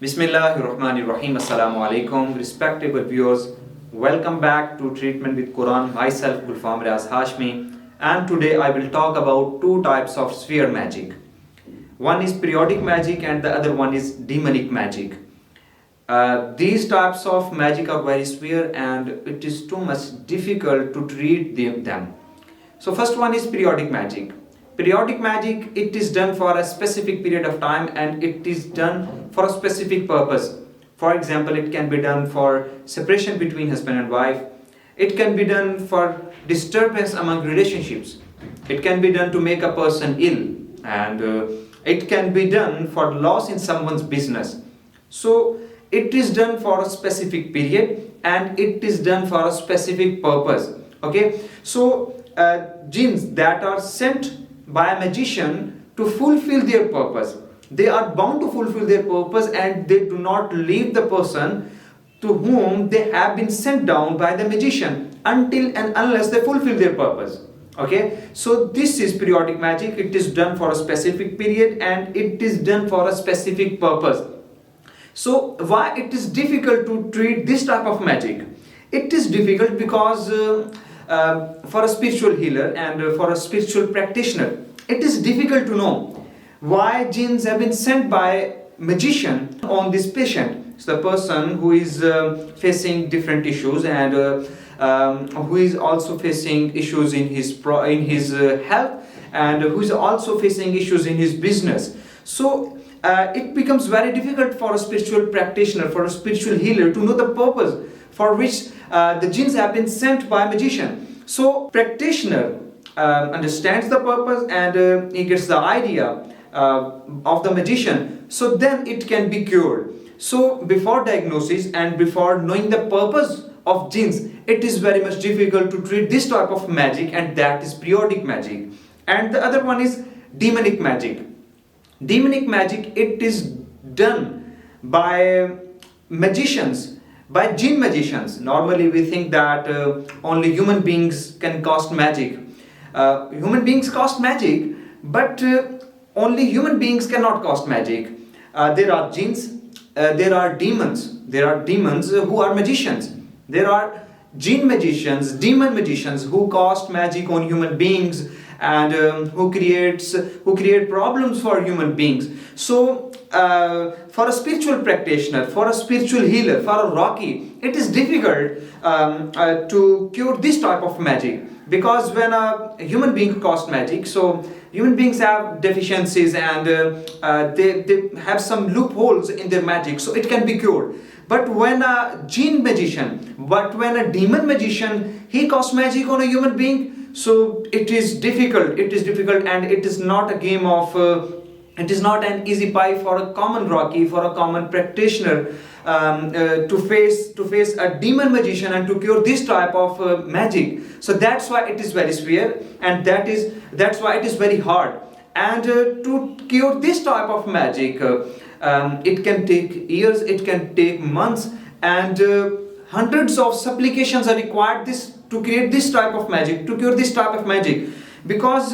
Bismillahirrahmanirrahim. Assalamu alaikum. Respectable viewers, welcome back to Treatment with Quran. Myself, Gulfam Riaz Hashmi, and today I will talk about two types of sphere magic. One is periodic magic and the other one is demonic magic. These types of magic are very severe and it is too much difficult to treat them. So first one is periodic magic. Periodic magic, it is done for a specific period of time and it is done for a specific purpose. For example, it can be done for separation between husband and wife. It can be done for disturbance among relationships. It can be done to make a person ill, and it can be done for loss in someone's business. So it is done for a specific period and it is done for a specific purpose. Okay, so jinns that are sent by a magician to fulfill their purpose, they are bound to fulfill their purpose and they do not leave the person to whom they have been sent down by the magician until and unless they fulfill their purpose. Okay, so this is periodic magic. It is done for a specific period and it is done for a specific purpose. So why it is difficult to treat this type of magic? It is difficult because for a spiritual healer and for a spiritual practitioner, it is difficult to know why jinns have been sent by magician on this patient. So the person who is facing different issues and who is also facing issues in his health, and who is also facing issues in his business. So it becomes very difficult for a spiritual practitioner, for a spiritual healer, to know the purpose for which the jinns have been sent by magician. So practitioner understands the purpose and he gets the idea of the magician, so then it can be cured. So before diagnosis and before knowing the purpose of jinns, it is very much difficult to treat this type of magic, and that is periodic magic. And the other one is demonic magic. Demonic magic, it is done by magicians, by jinn magicians. Normally we think that only human beings can cast magic. Human beings cast magic, but only human beings cannot cast magic. There are jinns, there are demons. There are demons who are magicians. There are jinn magicians, demon magicians who cast magic on human beings and who create problems for human beings. So for a spiritual practitioner, for a spiritual healer, for a Rocky, it is difficult to cure this type of magic, because when a human being casts magic, so human beings have deficiencies and they have some loopholes in their magic, so it can be cured. But when a jinn magician, when a demon magician, he casts magic on a human being, so it is difficult, and it is not a game of it is not an easy pie for a common Rocky, for a common practitioner to face a demon magician and to cure this type of magic. So that's why it is very severe, and that's why it is very hard. And to cure this type of magic, it can take years, it can take months, and hundreds of supplications are required to create this type of magic, to cure this type of magic. Because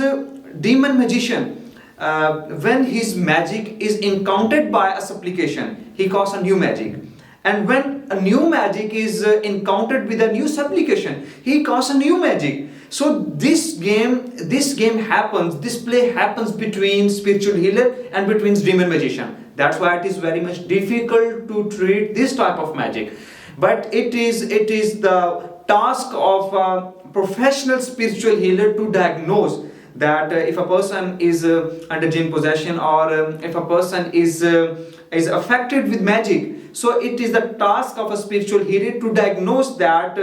demon magician, when his magic is encountered by a supplication, he casts a new magic. And when a new magic is encountered with a new supplication, he casts a new magic. So this game happens, this play happens between spiritual healer and between demon magician. That's why it is very much difficult to treat this type of magic. But it is the task of a professional spiritual healer to diagnose that if a person is under jinn possession, or if a person is affected with magic. So it is the task of a spiritual healer to diagnose that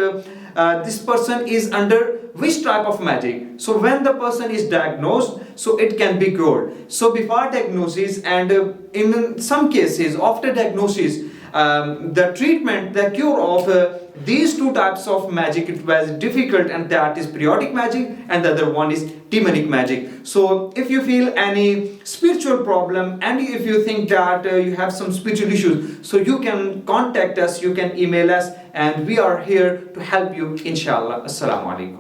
this person is under which type of magic. So when the person is diagnosed, so it can be cured. So before diagnosis and in some cases after diagnosis, the treatment, the cure of these two types of magic, it was difficult, and that is periodic magic and the other one is demonic magic. So if you feel any spiritual problem and if you think that you have some spiritual issues, so you can contact us, you can email us, and we are here to help you, inshallah. Assalamu alaikum.